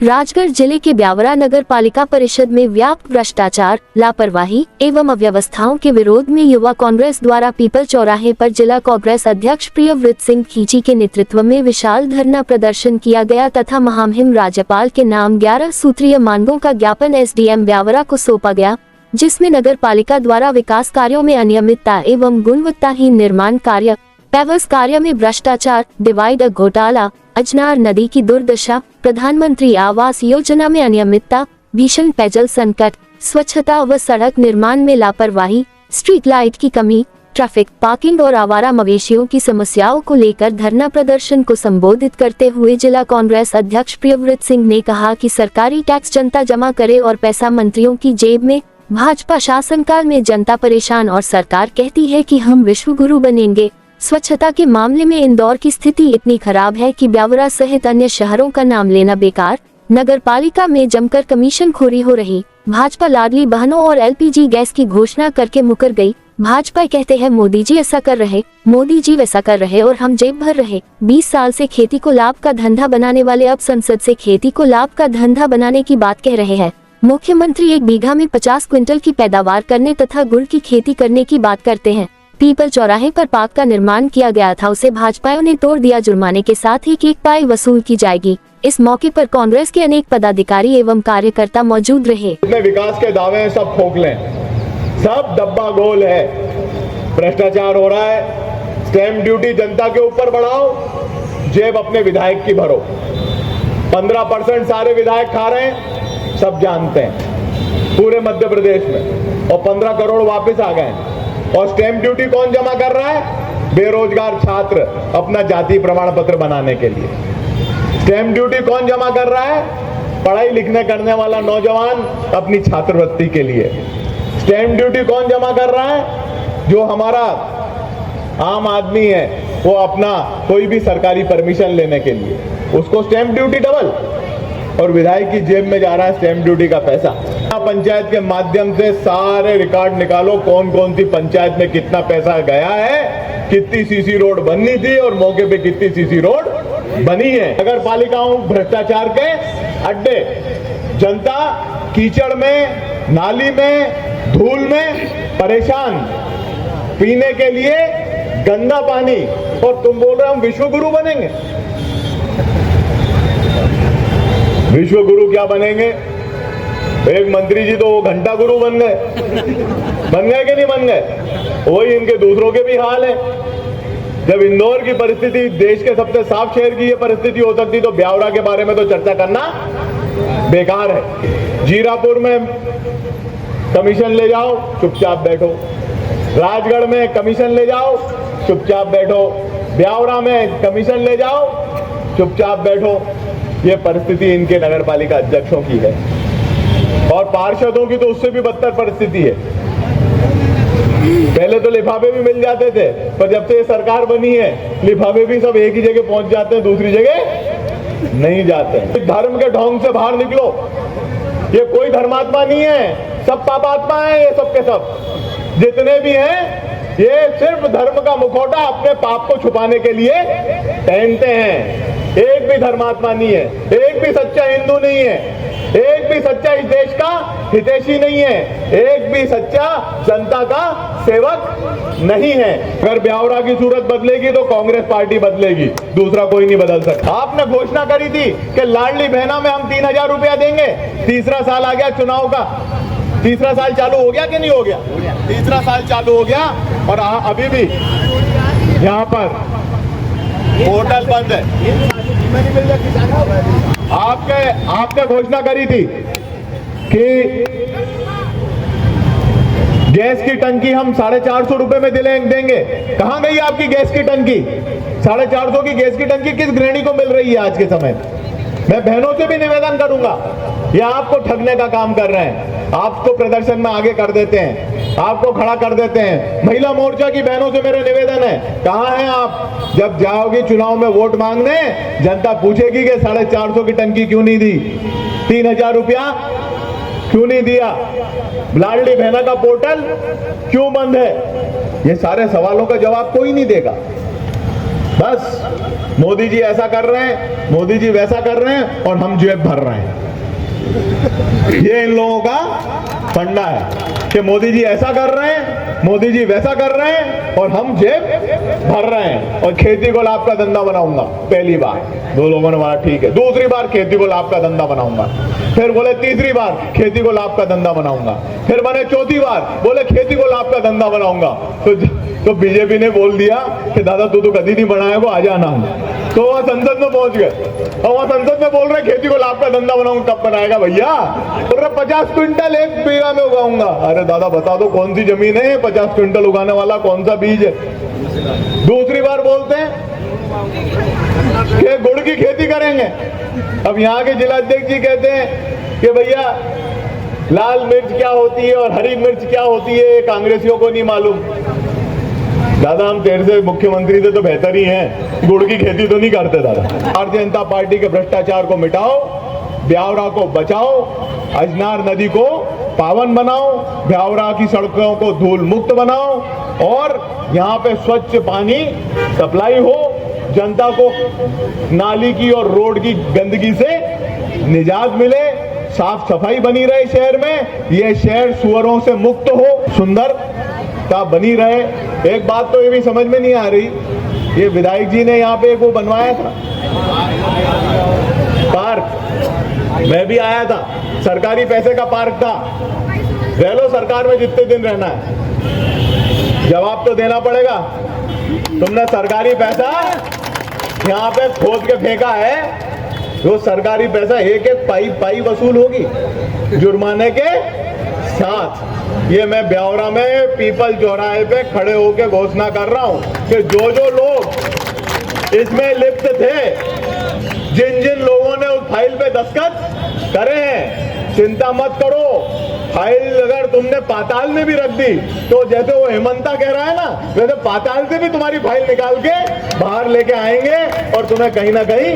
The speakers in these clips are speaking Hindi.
राजगढ़ जिले के ब्यावरा नगर पालिका परिषद में व्यापक भ्रष्टाचार, लापरवाही एवं अव्यवस्थाओं के विरोध में युवा कांग्रेस द्वारा पीपल चौराहे पर जिला कांग्रेस अध्यक्ष प्रियव्रत सिंह खींची के नेतृत्व में विशाल धरना प्रदर्शन किया गया तथा महामहिम राज्यपाल के नाम 11 सूत्रीय मांगों का ज्ञापन एसडीएम ब्यावरा को सौंपा गया, जिसमें नगर पालिका द्वारा विकास कार्यों में अनियमितता एवं गुणवत्ताहीन निर्माण कार्य, पेवर्स कार्य में भ्रष्टाचार, डिवाइडर घोटाला, अजनार नदी की दुर्दशा, प्रधानमंत्री आवास योजना में अनियमितता, भीषण पेयजल संकट, स्वच्छता व सड़क निर्माण में लापरवाही, स्ट्रीट लाइट की कमी, ट्रैफिक, पार्किंग और आवारा मवेशियों की समस्याओं को लेकर धरना प्रदर्शन को संबोधित करते हुए जिला कांग्रेस अध्यक्ष प्रियव्रत सिंह ने कहा कि सरकारी टैक्स जनता जमा करे और पैसा मंत्रियों की जेब में। भाजपा शासनकाल में जनता परेशान और सरकार कहती है कि हम विश्व गुरु बनेंगे। स्वच्छता के मामले में इंदौर की स्थिति इतनी खराब है कि ब्यावरा सहित अन्य शहरों का नाम लेना बेकार। नगर पालिका में जमकर कमीशन खोरी हो रही। भाजपा लाडली बहनों और एलपीजी गैस की घोषणा करके मुकर गई। भाजपा कहते हैं मोदी जी ऐसा कर रहे, मोदी जी वैसा कर रहे और हम जेब भर रहे। 20 साल से खेती को लाभ का धंधा बनाने वाले अब संसद से खेती को लाभ का धंधा बनाने की बात कह रहे हैं। मुख्यमंत्री 1 बीघा में 50 क्विंटल की पैदावार करने तथा गुड़ की खेती करने की बात करते हैं। पीपल चौराहे पर पार्क का निर्माण किया गया था, उसे भाजपाइयों ने तोड़ दिया। जुर्माने के साथ ही केक पाई वसूल की जाएगी। इस मौके पर कांग्रेस के अनेक पदाधिकारी एवं कार्यकर्ता मौजूद रहे। विकास के दावे हैं, सब खोखले, सब डब्बा गोल है। भ्रष्टाचार हो रहा है। स्टैंप ड्यूटी जनता के ऊपर बढ़ाओ, जेब अपने विधायक की भरो। 15% सारे विधायक खा रहे हैं, सब जानते हैं पूरे मध्य प्रदेश में, और 15 करोड़ वापस आ गए। और स्टैंप ड्यूटी कौन जमा कर रहा है? बेरोजगार छात्र अपना जाति प्रमाण पत्र बनाने के लिए। स्टैंप ड्यूटी कौन जमा कर रहा है? पढ़ाई लिखने करने वाला नौजवान अपनी छात्रवृत्ति के लिए। स्टैंप ड्यूटी कौन जमा कर रहा है? जो हमारा आम आदमी है, वो अपना कोई भी सरकारी परमिशन लेने के लिए, उसको स्टैंप ड्यूटी डबल, और विधायक की जेब में जा रहा है स्टैंप ड्यूटी का पैसा। पंचायत के माध्यम से सारे रिकॉर्ड निकालो, कौन कौन सी पंचायत में कितना पैसा गया है, कितनी सीसी रोड बननी थी और मौके पे कितनी सीसी रोड बनी है। नगर पालिकाओं भ्रष्टाचार के अड्डे, जनता कीचड़ में, नाली में, धूल में परेशान, पीने के लिए गंदा पानी, और तुम बोल रहे हम विश्व गुरु बनेंगे। विश्व गुरु क्या बनेंगे? एक मंत्री जी तो वो घंटा गुरु बन गए कि नहीं बन गए? वही इनके दूसरों के भी हाल है। जब इंदौर की परिस्थिति, देश के सबसे साफ शहर की ये परिस्थिति हो सकती, तो ब्यावरा के बारे में तो चर्चा करना बेकार है। जीरापुर में कमीशन ले जाओ, चुपचाप बैठो। राजगढ़ में कमीशन ले जाओ, चुपचाप बैठो। ब्यावरा में कमीशन ले जाओ, चुपचाप बैठो। ये परिस्थिति इनके नगर पालिका अध्यक्षों की है, और पार्षदों की तो उससे भी बदतर परिस्थिति है। पहले तो लिफाफे भी मिल जाते थे, पर जब से ये सरकार बनी है, लिफाफे भी सब एक ही जगह पहुंच जाते हैं, दूसरी जगह नहीं जाते हैं। धर्म के ढोंग से बाहर निकलो। ये कोई धर्मात्मा नहीं है, सब पापात्मा है। ये सब के सब जितने भी हैं, ये सिर्फ धर्म का मुखौटा अपने पाप को छुपाने के लिए पहनते हैं। एक भी धर्मात्मा नहीं है, एक भी सच्चा हिंदू नहीं है, एक भी सच्चा इस देश का हितैषी नहीं है, एक भी सच्चा जनता का सेवक नहीं है। अगर ब्यावरा की सूरत बदलेगी तो कांग्रेस पार्टी बदलेगी, दूसरा कोई नहीं बदल सकता। आपने घोषणा करी थी कि लाडली बहना में हम 3000 रुपया देंगे। तीसरा साल आ गया चुनाव का, तीसरा साल चालू हो गया कि नहीं हो गया? तीसरा साल चालू हो गया, और अभी भी यहाँ पर पोर्टल बंद है। आपने घोषणा करी थी कि गैस की टंकी हम 450 रुपए में देंगे। कहां गई आपकी गैस की टंकी? 450 की गैस की टंकी किस गृहिणी को मिल रही है आज के समय? मैं बहनों से भी निवेदन करूंगा, ये आपको ठगने का काम कर रहे हैं। आपको प्रदर्शन में आगे कर देते हैं, आपको खड़ा कर देते हैं। महिला मोर्चा की बहनों से मेरा निवेदन है, कहां हैं आप? जब जाओगी चुनाव में वोट मांगने, जनता पूछेगी कि 450 की टंकी क्यों नहीं दी, 3000 रुपया क्यों नहीं दिया, लाडली बहना का पोर्टल क्यों बंद है? ये सारे सवालों का जवाब कोई नहीं देगा। बस मोदी जी ऐसा कर रहे हैं, मोदी जी वैसा कर रहे हैं और हम जेब भर रहे हैं। ये इन लोगों का फंडा है कि मोदी जी ऐसा कर रहे हैं, मोदी जी वैसा कर रहे हैं और हम जेब भर रहे हैं। और खेती को लाभ का धंधा बनाऊंगा, पहली बार दो लोगों ने बोला ठीक है, दूसरी बार खेती को लाभ का धंधा बनाऊंगा, फिर बोले तीसरी बार खेती को लाभ का धंधा बनाऊंगा, फिर बने चौथी बार बोले खेती को लाभ का धंधा बनाऊंगा। तो बीजेपी ने बोल दिया कि दादा तू तो कभी नहीं बनाया को आ जाना। तो वह संसद में पहुंच गए और वह संसद में बोल रहे खेती को लाभ का धंधा बनाऊंगा। कब बनाएगा भैया? बोल रहे 50 क्विंटल एक बीघा में उगाऊंगा। अरे दादा बता दो कौन सी जमीन है 50 क्विंटल उगाने वाला, कौन सा बीज है? दूसरी बार बोलते हैं कि गुड़ की खेती करेंगे। अब यहाँ के जिलाध्यक्ष जी कहते हैं कि भैया लाल मिर्च क्या होती है और हरी मिर्च क्या होती है कांग्रेसियों को नहीं मालूम। दादा हम तेरे से मुख्यमंत्री से तो बेहतर ही हैं, गुड़ की खेती तो नहीं करते दादा। भारतीय जनता पार्टी के भ्रष्टाचार को मिटाओ, ब्यावरा को बचाओ, अजनार नदी को पावन बनाओ, ब्यावरा की सड़कों को धूल मुक्त बनाओ और यहाँ पे स्वच्छ पानी सप्लाई हो, जनता को नाली की और रोड की गंदगी से निजात मिले, साफ सफाई बनी रहे शहर में, ये शहर सुअरों से मुक्त हो, सुंदरता बनी रहे। एक बात तो ये भी समझ में नहीं आ रही, ये विधायक जी ने यहाँ पे एक वो बनवाया था पार्क, मैं भी आया था, सरकारी पैसे का पार्क था। रह लो सरकार में जितने दिन रहना है, जवाब तो देना पड़ेगा। तुमने सरकारी पैसा यहाँ पे खोद के फेंका है, वो सरकारी पैसा एक एक पाई वसूल होगी जुर्माने के साथ। ये मैं ब्यावरा में पीपल चौराहे पे खड़े होकर घोषणा कर रहा हूं कि जो जो लोग इसमें लिप्त थे, जिन जिन लोगों ने उस फाइल पे दस्तखत करे हैं, चिंता मत करो। फाइल अगर तुमने पाताल में भी रख दी तो जैसे वो हेमंता कह रहा है ना, वैसे पाताल से भी तुम्हारी फाइल निकाल के बाहर लेके आएंगे और तुम्हें कहीं ना कहीं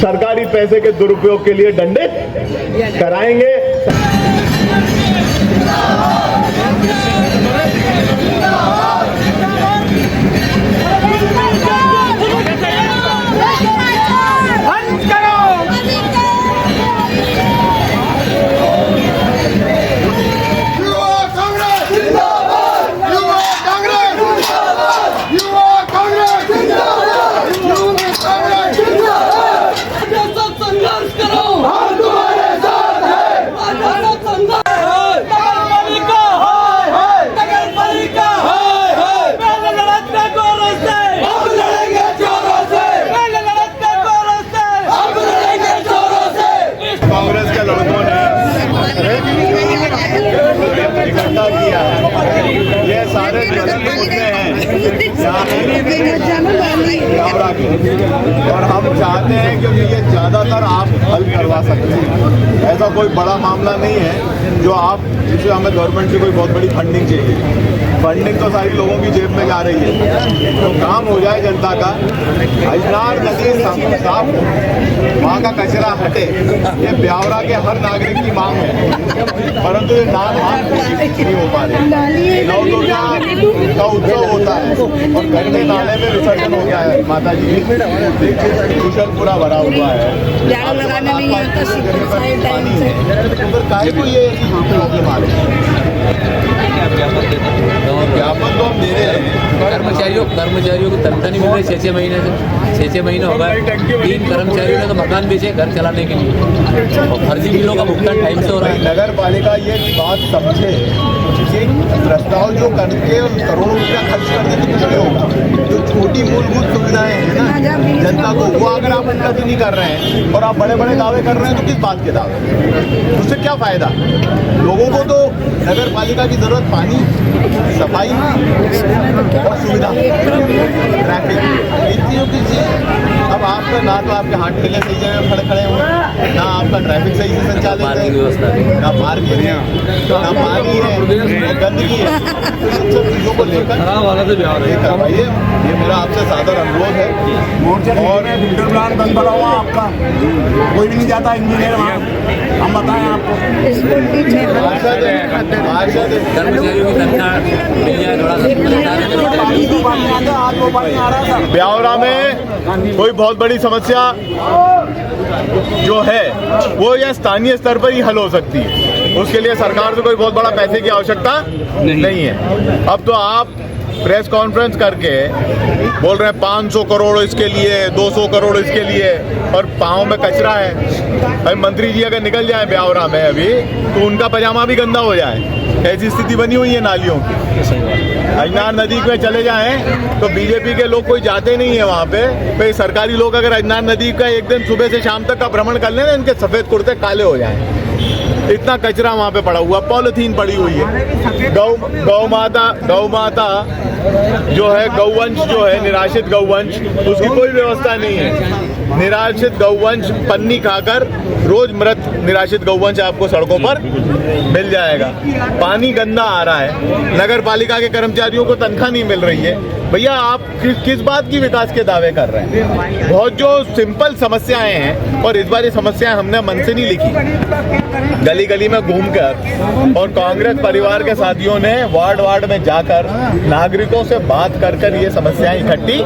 सरकारी पैसे के दुरुपयोग के लिए दंडित कराएंगे। इकट्ठा किया है, ये सारे मुद्दे हैं और हम चाहते हैं क्योंकि ये ज्यादातर आप हल करवा सकते हैं। ऐसा कोई बड़ा मामला नहीं है जो आप जिससे हमें गवर्नमेंट से कोई बहुत बड़ी फंडिंग चाहिए। फंडिंग तो सारी लोगों की जेब में जा रही है, तो काम हो जाए जनता का, अजनार नदी साफ हो, वहाँ का कचरा हटे, ये ब्यावरा के हर नागरिक की मांग है। परंतु ये मांग नहीं हो पा रही। नौ दुर्गा का उत्सव होता है और गंदे नाले में विसर्जन हो गया है माता जी, दूषण पूरा भरा हुआ है, काहे को ये प्रॉब्लम आ रही है। ज्ञापन तो हम दे रहे हैं, कर्मचारियों को तनख्वाह नहीं मिल रही 6-6 महीने से, 6-6 महीने हो गए। 3 कर्मचारियों ने तो मकान बेचे घर चलाने के लिए और फर्जी बिलों का भुगतान टाइम से हो रहा है। नगर पालिका ये बात समझे कि प्रस्ताव जो करके करोड़ों रुपया खर्च करने के लिए होगा, जो छोटी मूलभूत सुविधाएं हैं ना जनता को, वो अगर आप उनका भी नहीं कर रहे हैं और आप बड़े बड़े दावे कर रहे हैं तो किस बात के दावे, उससे क्या फायदा? लोगों को तो नगर पालिका की जरूरत पानी, सफाई और सुविधा, ट्रैफिक, इन चीजों की चीज। अब आपका ना तो आपके हाथ ठेले सही जगह खड़े हुए, ना आपका ट्रैफिक सही से संचालित है, ना पार्क है, ना पानी है, गंदगी है। इन सब चीजों को लेकर करवाइए, ये मेरा आपसे सादर अनुरोध है। और फिल्टर प्लांट बंद पड़ा हुआ आपका, कोई भी नहीं जाता इंजीनियर वहाँ, हम बताएं आपको। कर्मचारियों की तनख्वाह मिल जाए थोड़ा सा। वो पानी आ रहा है सर। ब्यावरा में कोई बहुत बड़ी समस्या जो है वो यह स्थानीय स्तर पर ही हल हो सकती है। उसके लिए सरकार से कोई बहुत बड़ा पैसे की आवश्यकता नहीं है। अब तो आप प्रेस कॉन्फ्रेंस करके बोल रहे हैं 500 करोड़ इसके लिए, 200 करोड़ इसके लिए, और पाँव में कचरा है। अभी मंत्री जी अगर निकल जाए ब्यावरा में अभी तो उनका पजामा भी गंदा हो जाए, ऐसी स्थिति बनी हुई है नालियों की। अजनार नदी में चले जाएं तो बीजेपी के लोग कोई जाते नहीं है वहाँ पे। सरकारी लोग अगर अजनार नदी का एक दिन सुबह से शाम तक का भ्रमण कर लें, इनके सफेद कुर्ते काले हो जाएं। इतना कचरा वहाँ पे पड़ा हुआ, पॉलिथीन पड़ी हुई है। गौ माता जो है, गौवंश जो है, निराश्रित गौवंश, उसकी कोई व्यवस्था नहीं है। निराश्रित गौवंश पन्नी खाकर रोज मृत निराश्रित गौवंश आपको सड़कों पर मिल जाएगा। पानी गंदा आ रहा है, नगर पालिका के कर्मचारियों को तनख्वाह नहीं मिल रही है। भैया आप किस बात की विकास के दावे कर रहे हैं? बहुत जो सिंपल समस्याएं हैं, और इस बार ये समस्याएं हमने मन से नहीं लिखी। गली गली में घूमकर और कांग्रेस परिवार के साथियों ने वार्ड वार्ड में जाकर नागरिकों से बात कर कर ये समस्याएं इकट्ठी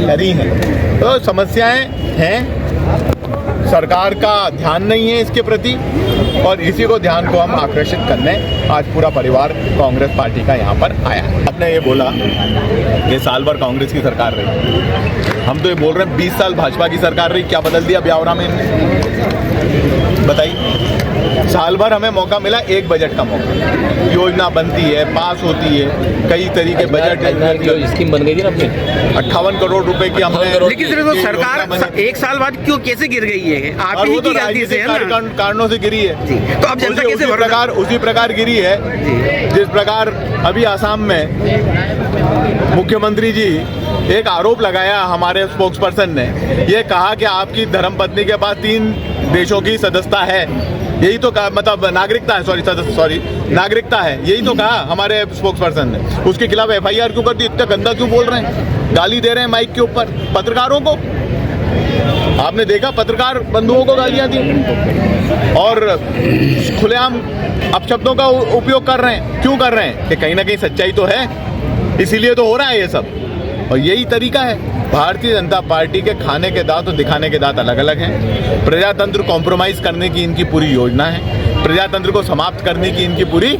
करी हैं। तो समस्याएं हैं, सरकार का ध्यान नहीं है इसके प्रति, और इसी को ध्यान को हम आकर्षित करने आज पूरा परिवार कांग्रेस पार्टी का यहाँ पर आया। आपने ये बोला कि साल भर कांग्रेस की सरकार रही, हम तो ये बोल रहे हैं 20 साल भाजपा की सरकार रही। क्या बदल दिया ब्यावरा में इनने? बताइए। साल भर हमें मौका मिला, एक बजट का मौका, योजना बनती है, पास होती है, कई तरीके बजट जो स्कीम बन गई थी ना अपनी 58 करोड़ रुपए की हमने। लेकिन सिर्फ तो सरकार एक साल बाद क्यों कैसे गिर गई है? आप ही की गलती से है ना? कारणों से गिरी है जी। तो अब जनता कैसे उसी प्रकार गिरी है जिस प्रकार अभी आसाम में मुख्यमंत्री जी एक आरोप लगाया, हमारे स्पोक्सपर्सन ने ये कहा कि आपकी धर्मपत्नी के पास 3 देशों की सदस्यता है, यही तो कहा, मतलब नागरिकता है, नागरिकता है, यही तो कहा हमारे स्पोक्सपर्सन ने। उसके खिलाफ FIR क्यों कर दी? इतना गंदा क्यों बोल रहे हैं? गाली दे रहे हैं माइक के ऊपर पत्रकारों को। आपने देखा पत्रकार बंधुओं को गालियां दी और खुलेआम अपशब्दों का उपयोग कर रहे हैं। क्यों कर रहे हैं? कि कहीं ना कहीं सच्चाई तो है, इसीलिए तो हो रहा है ये सब। और यही तरीका है। भारतीय जनता पार्टी के खाने के दांत और दिखाने के दांत अलग अलग हैं। प्रजातंत्र कॉम्प्रोमाइज करने की इनकी पूरी योजना है, प्रजातंत्र को समाप्त करने की इनकी पूरी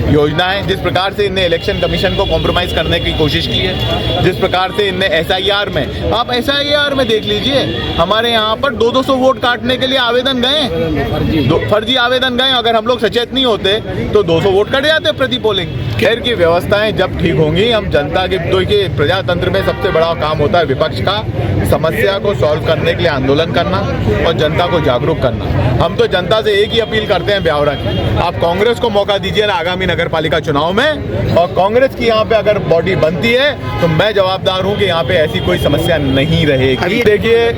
योजना है। जिस प्रकार से इनने इलेक्शन कमीशन को कॉम्प्रोमाइज करने की कोशिश की है, जिस प्रकार से इनने SIR में, आप SIR में देख लीजिए, हमारे यहाँ पर 200 वोट काटने के लिए आवेदन गए, फर्जी आवेदन गए। अगर हम लोग सचेत नहीं होते तो 200 वोट कट जाते प्रति पोलिंग। खैर की व्यवस्थाएं जब ठीक होंगी, हम जनता के, तो कि प्रजातंत्र में सबसे बड़ा काम होता है विपक्ष का, समस्या को सॉल्व करने के लिए आंदोलन करना और जनता को जागरूक करना। हम तो जनता से एक ही अपील करते हैं ब्यावरा की, आप कांग्रेस को मौका दीजिए ना आगामी नगर पालिका चुनाव में, और कांग्रेस की यहाँ पे अगर बॉडी बनती है तो मैं जवाबदार हूँ कि यहाँ पे ऐसी कोई समस्या नहीं रहेगी। देखिए,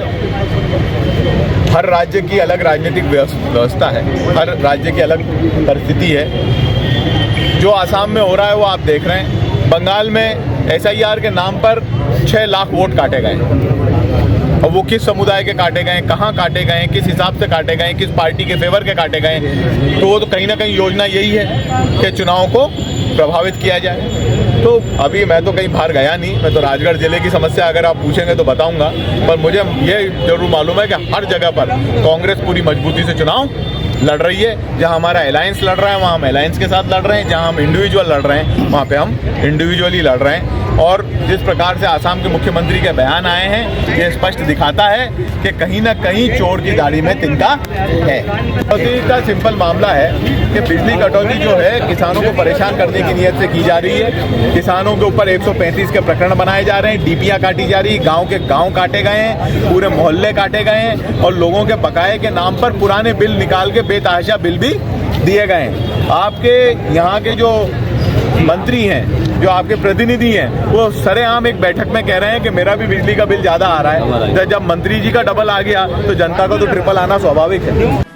हर राज्य की अलग राजनीतिक व्यवस्था है, हर राज्य की अलग परिस्थिति है। जो आसाम में हो रहा है वो आप देख रहे हैं। बंगाल में SIR के नाम पर 6 लाख वोट काटे गए, और वो किस समुदाय के काटे गए, कहाँ काटे गए, किस हिसाब से काटे गए, किस पार्टी के फेवर के काटे गए, तो वो तो कहीं ना कहीं योजना यही है कि चुनाव को प्रभावित किया जाए। तो अभी मैं तो कहीं बाहर गया नहीं, मैं तो राजगढ़ जिले की समस्या अगर आप पूछेंगे तो बताऊंगा, पर मुझे ये जरूर मालूम है कि हर जगह पर कांग्रेस पूरी मजबूती से चुनाव लड़ रही है। जहां हमारा अलायंस लड़ रहा है वहां हम अलायंस के साथ लड़ रहे हैं, जहां हम इंडिविजुअल लड़ रहे हैं वहां पे हम इंडिविजुअली लड़ रहे हैं। और जिस प्रकार से आसाम के मुख्यमंत्री के बयान आए हैं, ये स्पष्ट दिखाता है कि कहीं ना कहीं चोर की दाढ़ी में तिनका है। कटौती का सिंपल मामला है कि बिजली कटौती जो है किसानों को परेशान करने की नीयत से की जा रही है। किसानों के ऊपर 135 के प्रकरण बनाए जा रहे हैं, डीपीयां काटी जा रही है, गाँव के गाँव काटे गए हैं, पूरे मोहल्ले काटे गए हैं, और लोगों के बकाये के नाम पर पुराने बिल निकाल के बेतहाशा बिल भी दिए गए हैं। आपके यहाँ के जो मंत्री हैं, जो आपके प्रतिनिधि हैं, वो सरेआम एक बैठक में कह रहे हैं कि मेरा भी बिजली का बिल ज्यादा आ रहा है। जब मंत्री जी का डबल आ गया तो जनता का तो ट्रिपल आना स्वाभाविक है।